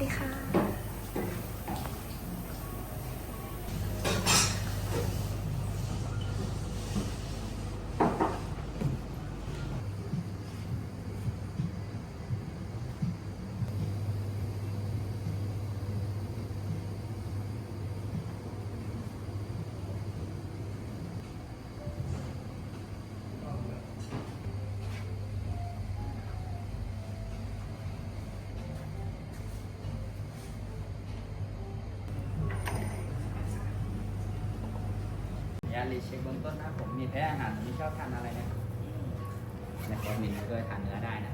ดีค่ะยารีเช็คเบื้องต้นนะผมมีแพ้อาหารไม่ชอบทานอะไรนะครับในคอร์สมินก็ทานเนื้อได้นะ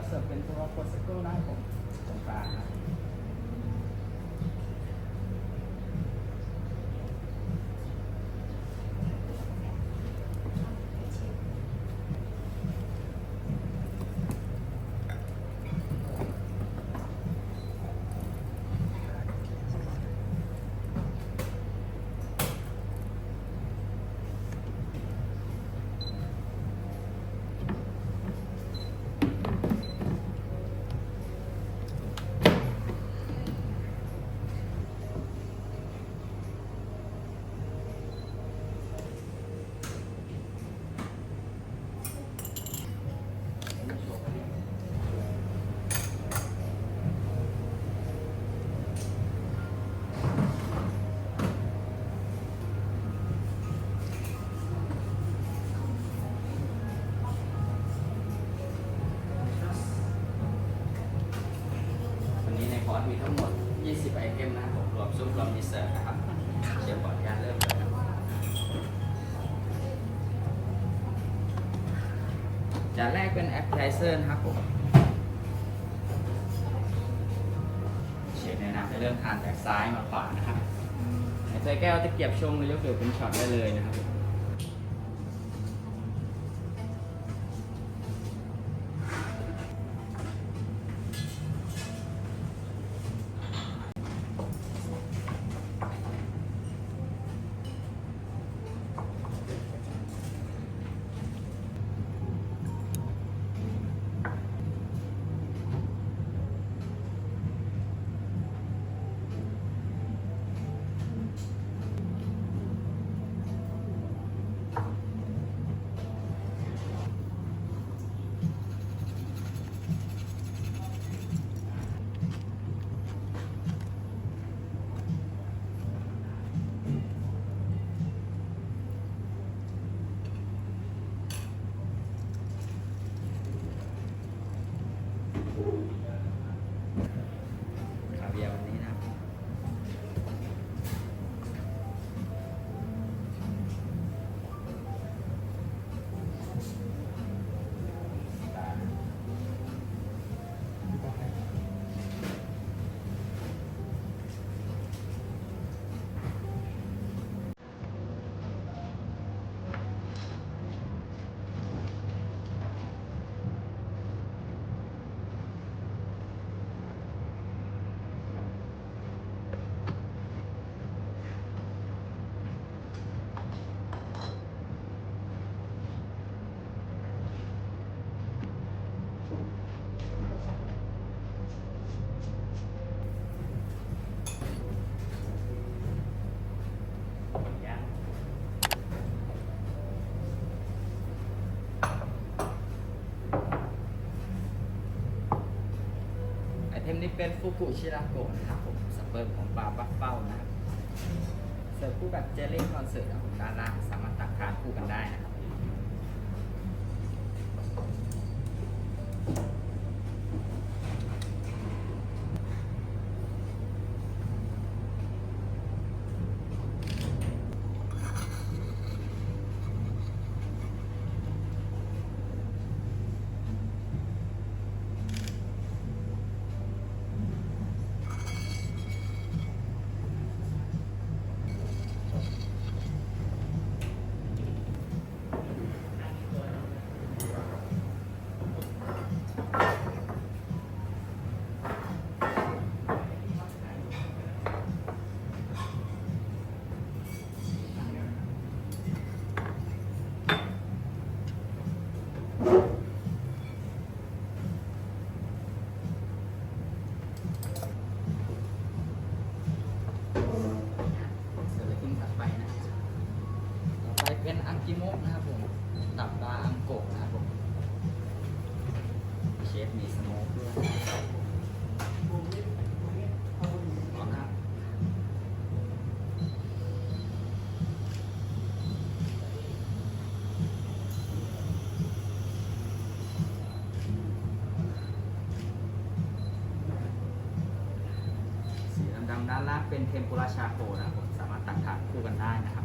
เสิร์ฟเป็นตัวโปรเซโก้นะครับผมตรงกลางนะคอร์สมีทั้งหมด 20 ไอเทมนะครับผมรวมซุปรวมดีเซอร์นะครับเชฟบอร์ดยานเริ่มเลยครับจานแรกเป็นแอปเปิลไทเซอร์นะครับผมเชฟแนะนำให้เริ่มทานจากซ้ายมาขวานะครับใส่แก้วตะเกียบชงหรือยกเดี่ยวเป็นช็อตได้เลยนะครับคาเวียร์วันนี้นะครับไอเทมนี้เป็นฟูกุชิราโกะนะครับผมสเปิร์มของปลาบัฟเฟิลนะครับเสิร์ฟคู่กับเจลลี่คอนเสิร์ตนะครับผมด้านล่างสามารถตักทานคู่กันได้นะครับเป็นอังกิโมะนะครับผมตับปลาอังโกะนะครับผมเชฟมีสโมกด้วยพร้อมนะครับสีดำๆด้านล่างเป็นเทมปุระชาโคนะครับผมสามารถตักทานคู่กันได้นะครับ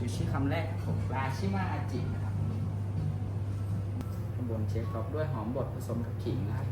ชูชิคำแรกครับผมราชิมาอาจินะครับข้างบนเชฟท็อปด้วยหอมบดผสมกับขิงนะครับ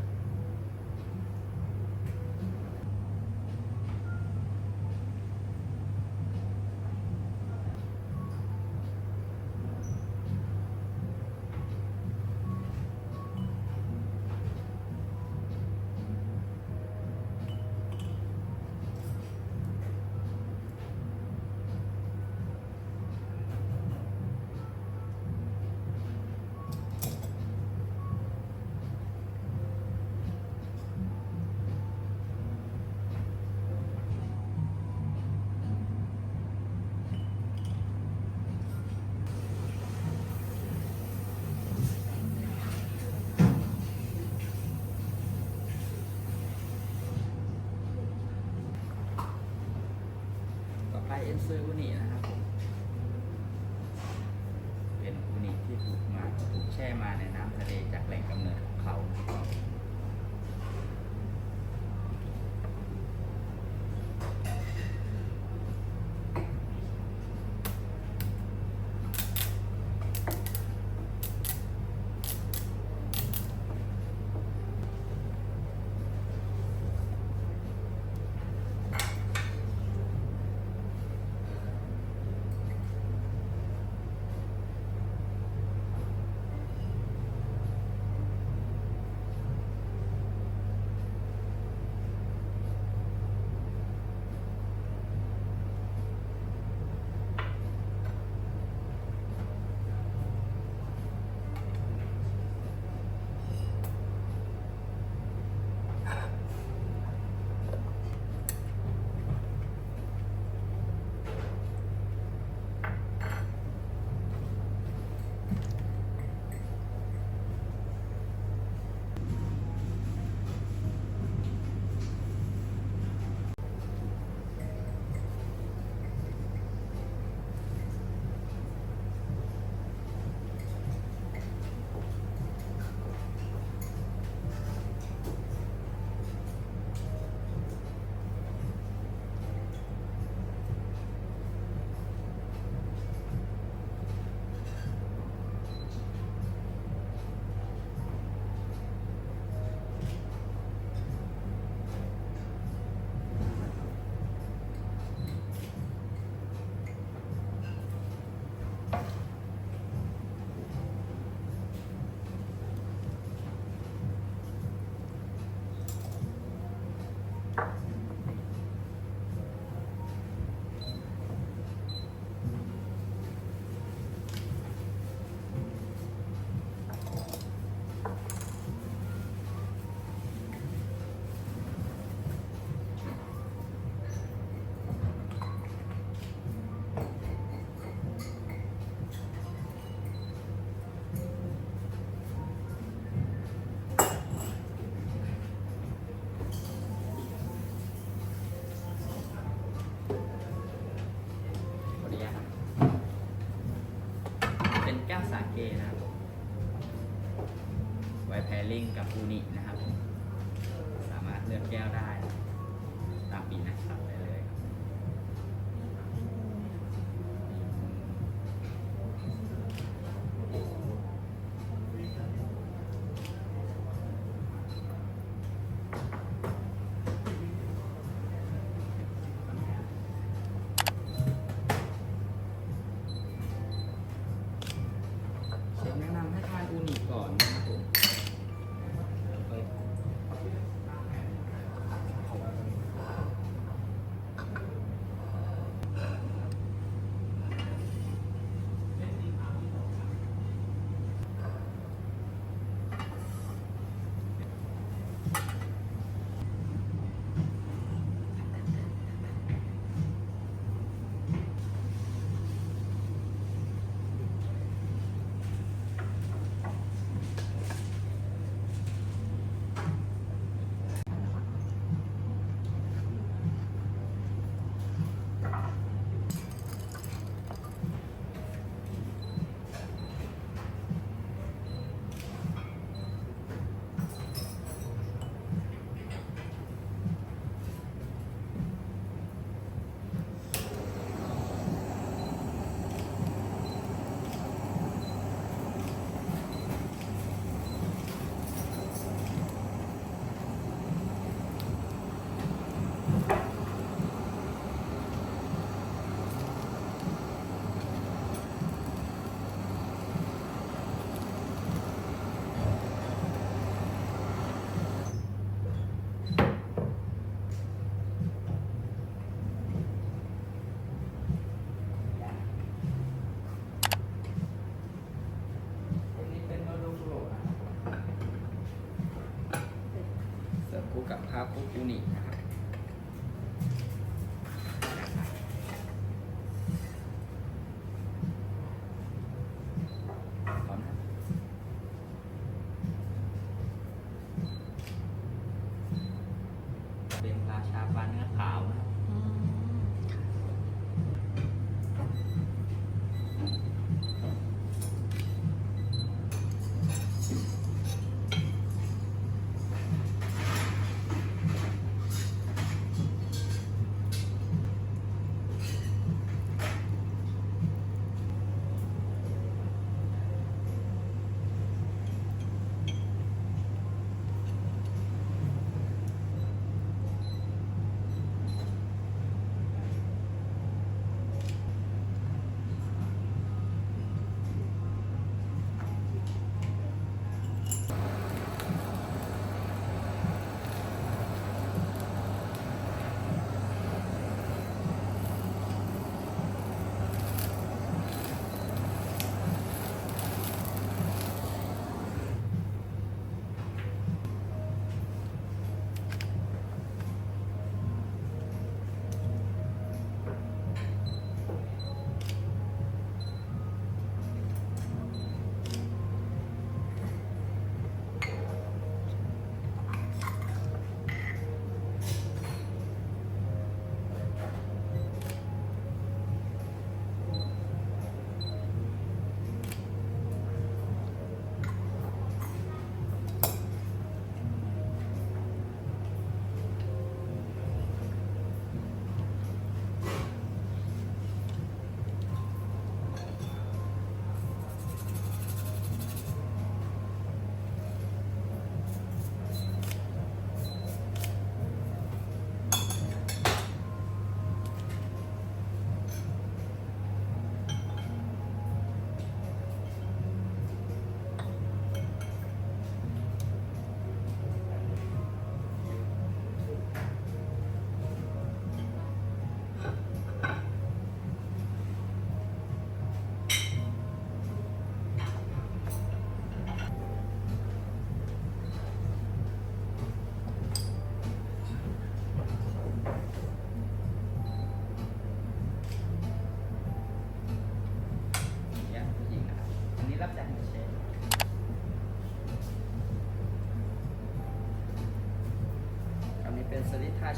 เอ็นซูอุนินะครับผมเป็นอุนิที่ถูกแช่มาในน้ำทะเลจากแหล่งกำเนิดของเขาเป็นแก้วสาเกนะครับผมไวแพริงกับอูนินะครับผมสามารถเลือกแก้วได้ตามปีนักสับได้เลยครับเชฟแนะนำให้ทานอูนิก่อนนะครับผม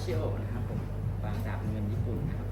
ชิโอนะครับผมวางดาบเงินญี่ปุ่นนะครับ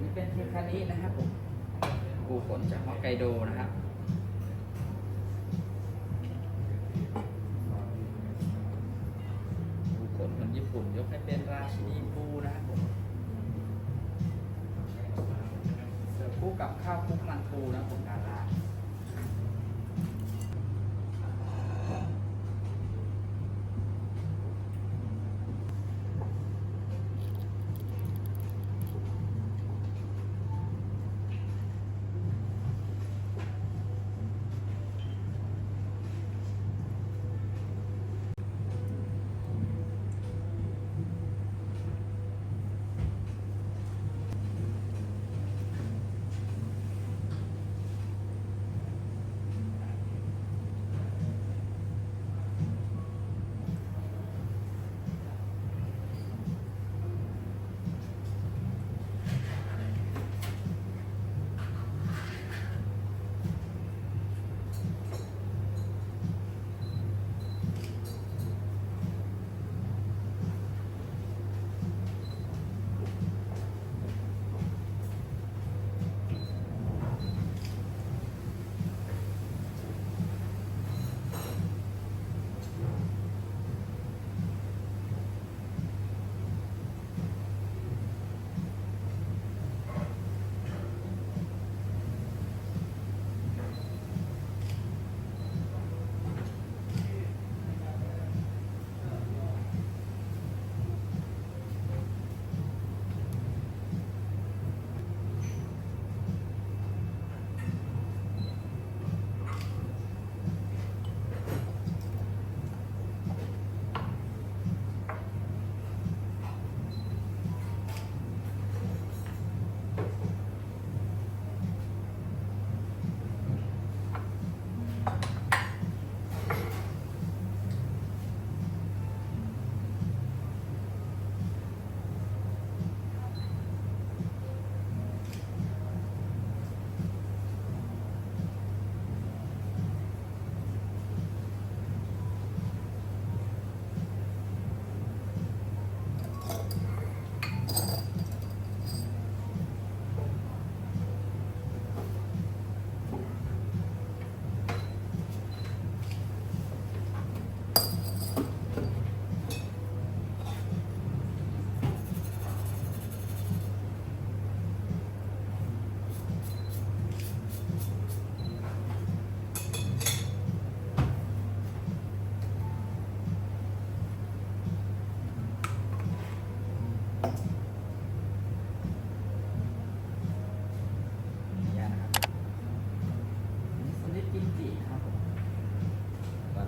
นี่เป็นเทคานินะครับผมปูขนจากฮอกไกโดนะครับปูขนคนญี่ปุ่นยกให้เป็นราชินีปูนะครับผมเสิร์ฟคู่กับข้าวคลุกมันปูนะครับผมดารา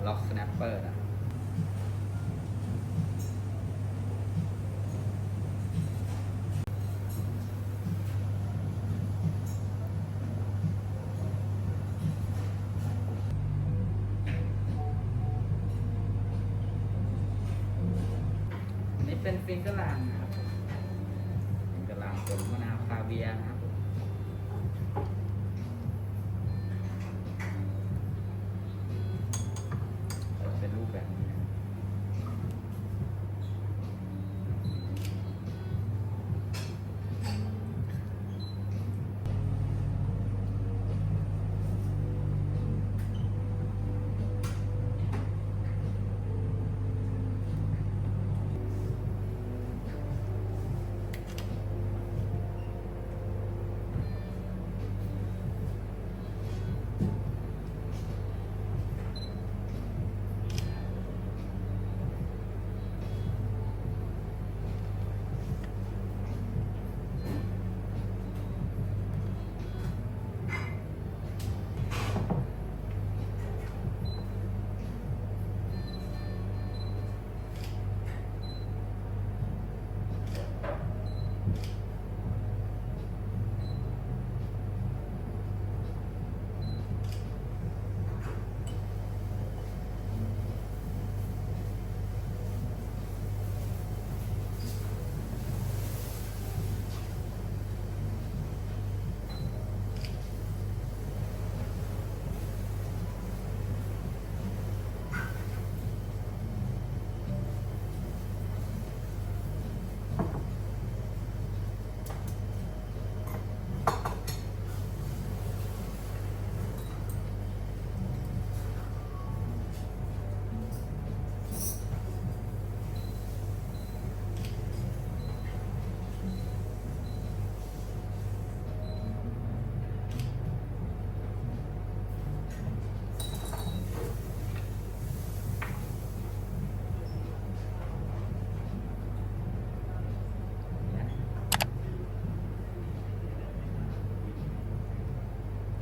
ล็อกสแนปเปอร์นะนี่เป็นฟิงเกอร์แลนด์นะครับ เวียนะครับผมเป็นรูปแบบนี้นะ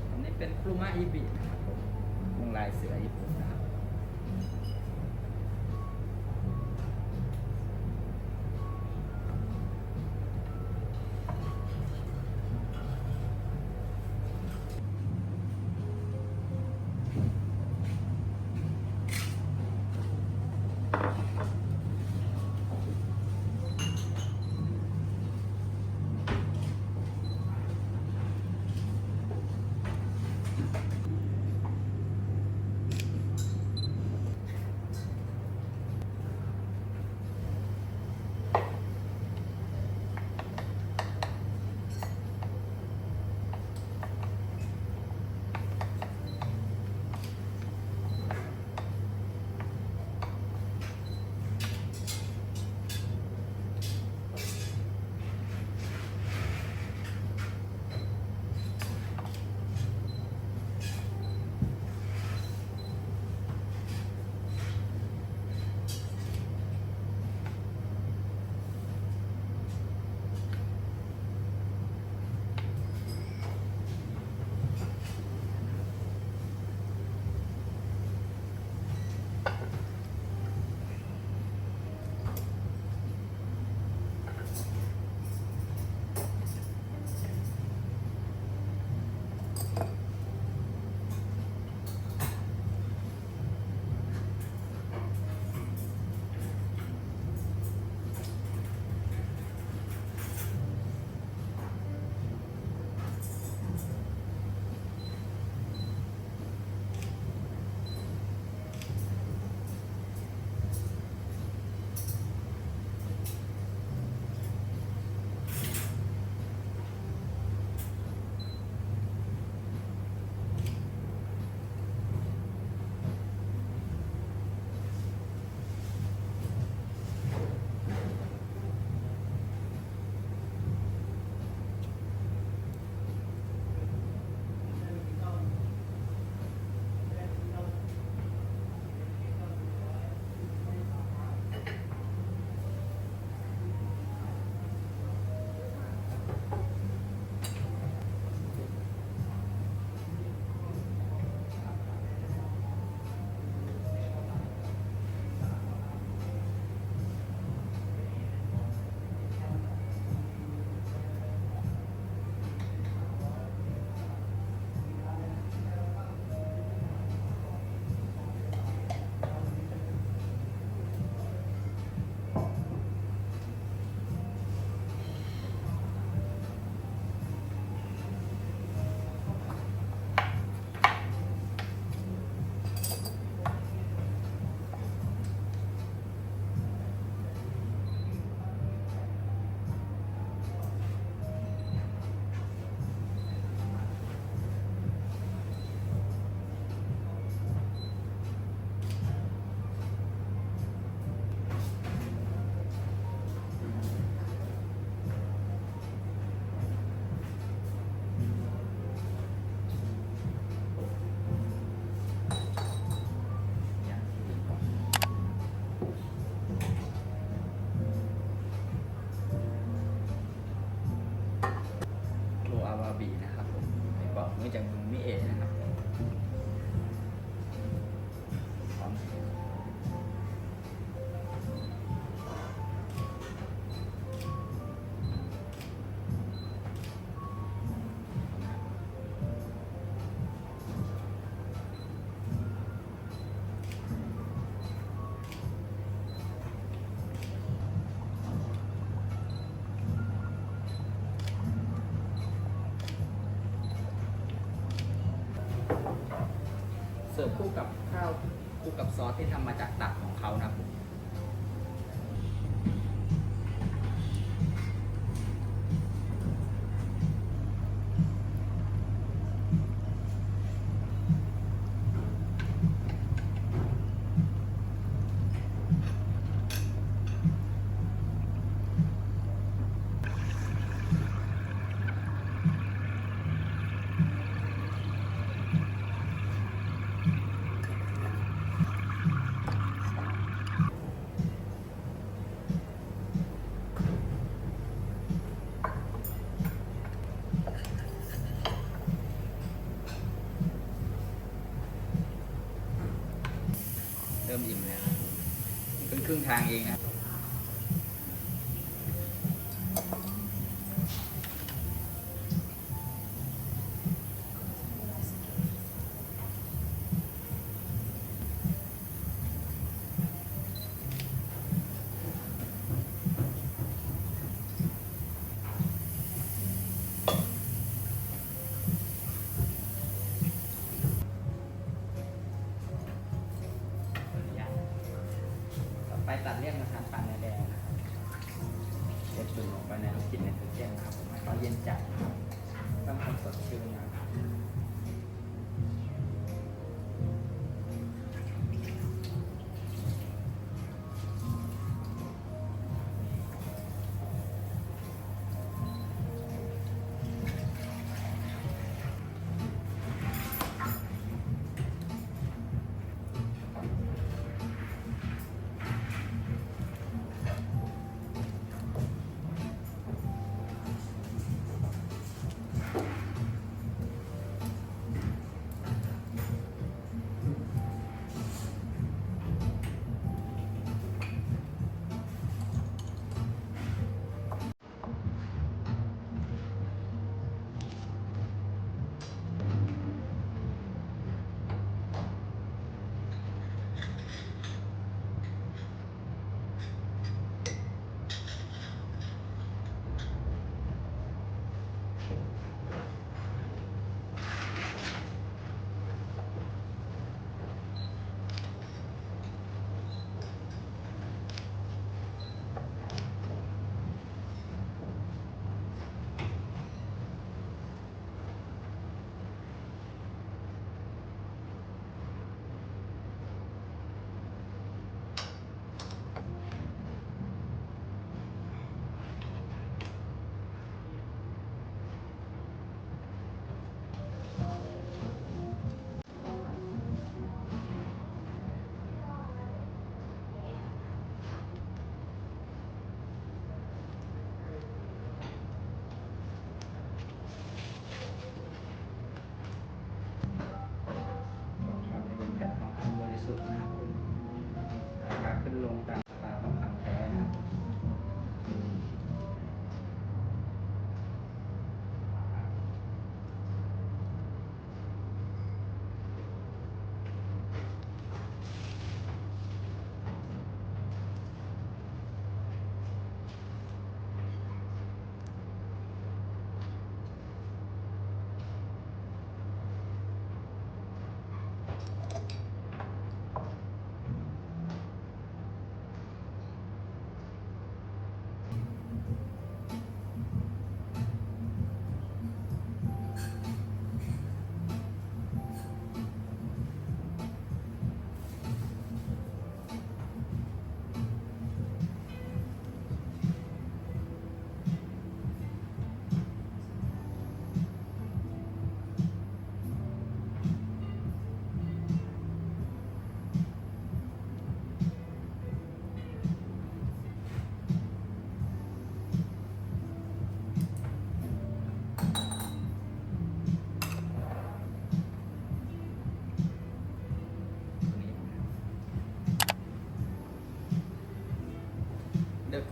อันนี้เป็นครูมาอีบินะครับผมวงลายเสือญี่ปุ่นนะครับ บี่นะครับผมไปบอกเนื่องจากมึงมิเอะนะครับพร้อมเสิร์ฟคู่กับข้าวคู่กับซอสที่ทำมาจากตับของเขานะครับผม เริ่มอิ่มแล้วครึ่งทางเองนะต่อไปตัดเลี่ยงมาทานปลาเนื้อแดงนะครับเด็ดจุ่มลงไปในลูกชิ้นในตู้เย็นนะครับผมให้เขาเย็นจัดนะครับต้องทำสดชื่นนะครับ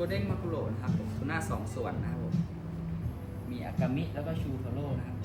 เด้งมาคุโระนะครับผมทูน่า2 ส่วนนะครับผมมีอากามิแล้วก็ชูโทโร่นะครับ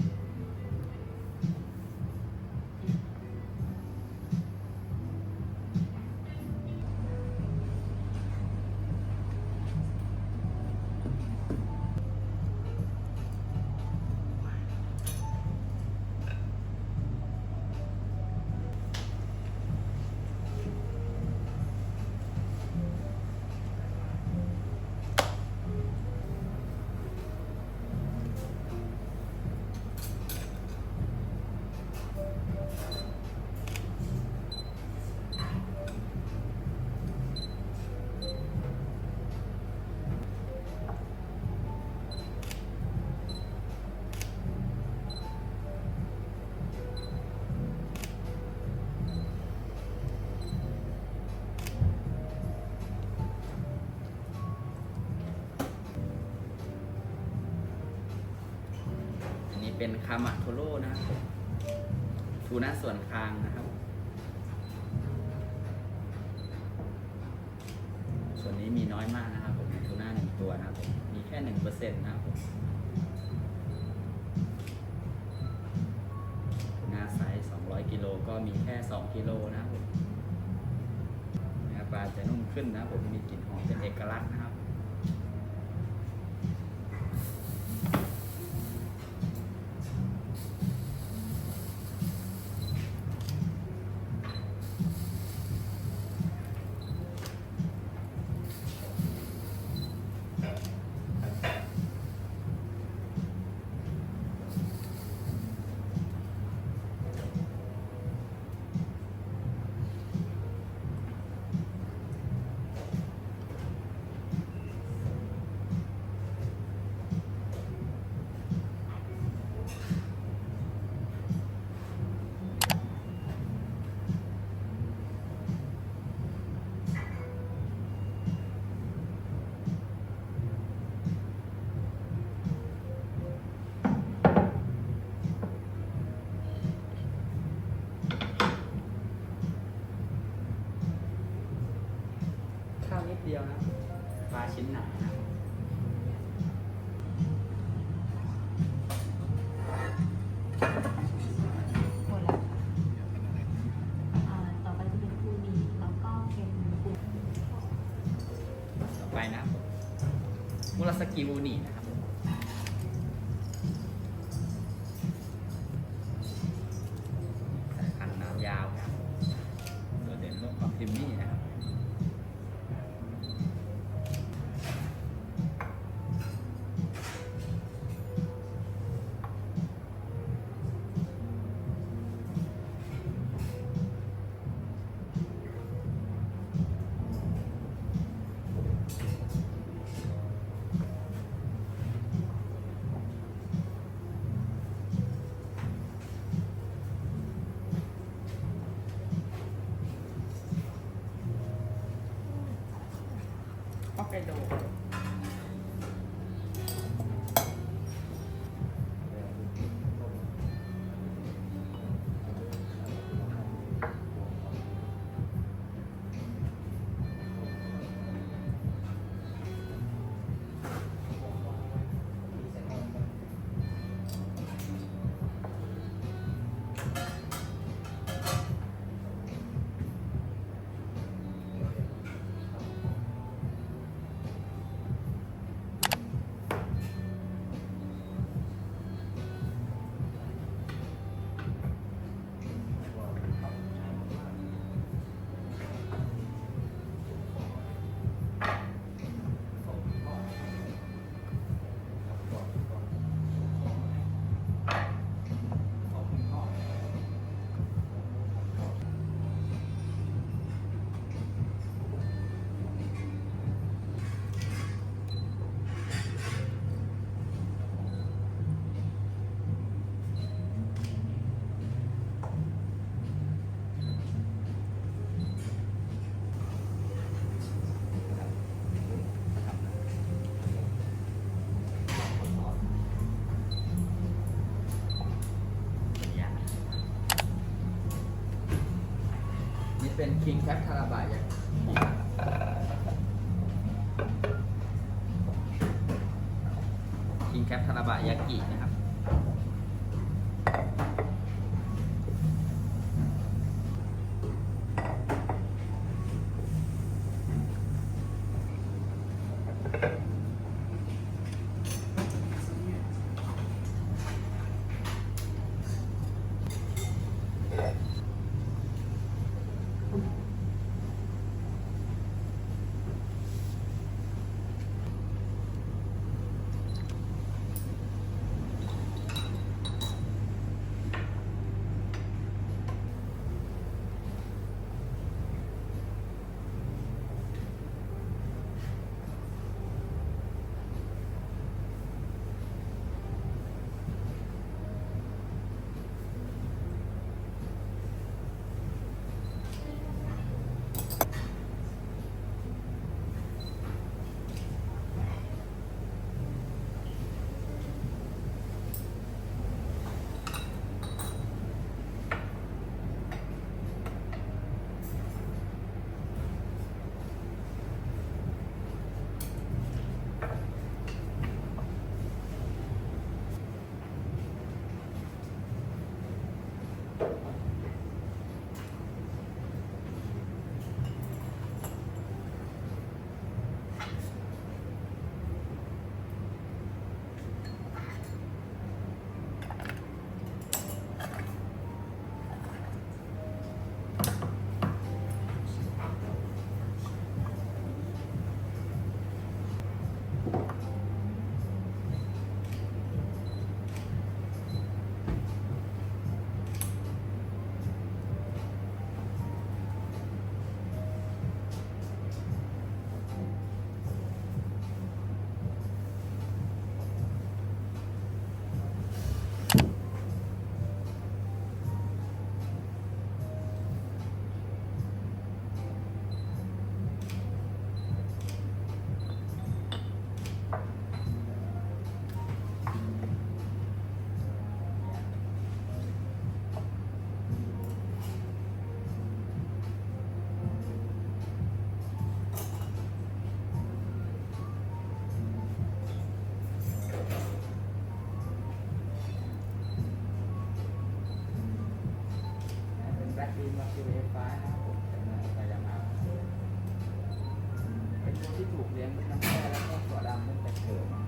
เป็นคามะโทโร่นะครับผมทูน่าส่วนคางนะครับ ส่วนนี้มีน้อยมากนะครับผมทูน่า1 ตัวนะครับผมมีแค่ 1% นะครับผมทูน่าไซส์200 กิโลก็มีแค่2 กิโลนะครับผมเนื้อปลาจะนุ่มขึ้นนะครับผมมีกลิ่นหอมเป็นเอกลักษณ์นะครับข้าวนิดเดียวนะปลาชิ้นหนานะหมดแล้วต่อไปจะเป็นอูนิแล้วก็เป็นปู ต่อไปนะครับผมมุราสกิอูนินะครับผมสายพันธุ์น้ำยาวครับโดดเด่นเรื่องความครีมมี่นะครับฮอกไกโดนี่เป็นคิงแคปคาราบายา กินแคปทาราบะยากินะครับเป็นแบล็คบีนมาคิวเอฟไฟนะครับผมจากเมืองโอกายามาเป็นตัวที่ถูกเลี้ยงด้วยน้ำแร่แล้วก็ถั่วดำตั้งแต่เกิดมา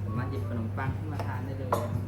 สามารถหยิบขนมปังขึ้นมาทานได้เลยนะครับ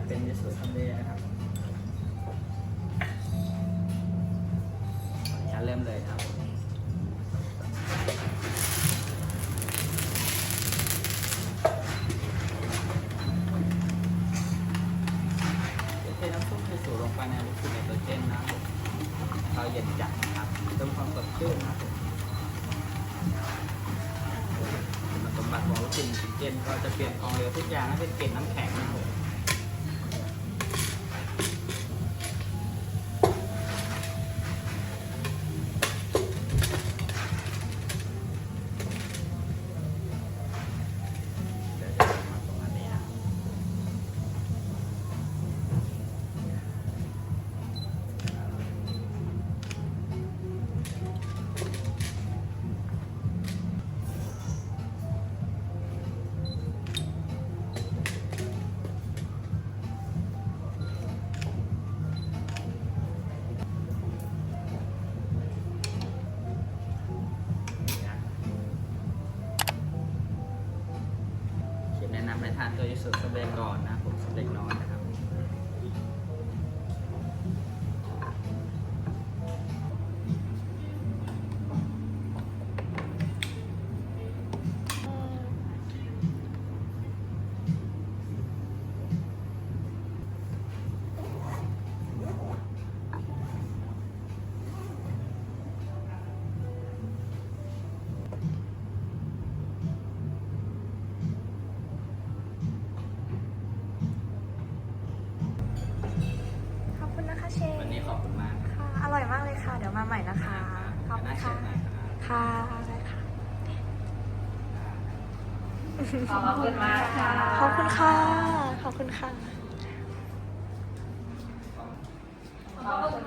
เป็นยิสุซันเดย์นะครับจะเริ่มเลยครับเทน้ำซุปยิสุลงไปในลิควิดไนโตรเจนนะครับเราเย็นจัดนะครับเติมความสดชื่นนะครับคุณสมบัติของลิควิดไนโตรเจนก็จะเปลี่ยนของเหลวทุกอย่างให้เป็นเกล็ดน้ำแข็งนะครับแนะนำให้ทานตัวยิสุสเปรย์ก่อนนะผมสเต็กน้อยนะครับขอบคุณนะคะเชฟ วันนี้ขอบคุณมาก ค่ะ อร่อยมากเลยค่ะ เดี๋ยวมาใหม่นะคะ ขอบคุณค่ะ ค่ะได้ค่ะ ขอบคุณมากค่ะ ขอบคุณค่ะ ขอบคุณค่ะ ขอบคุณ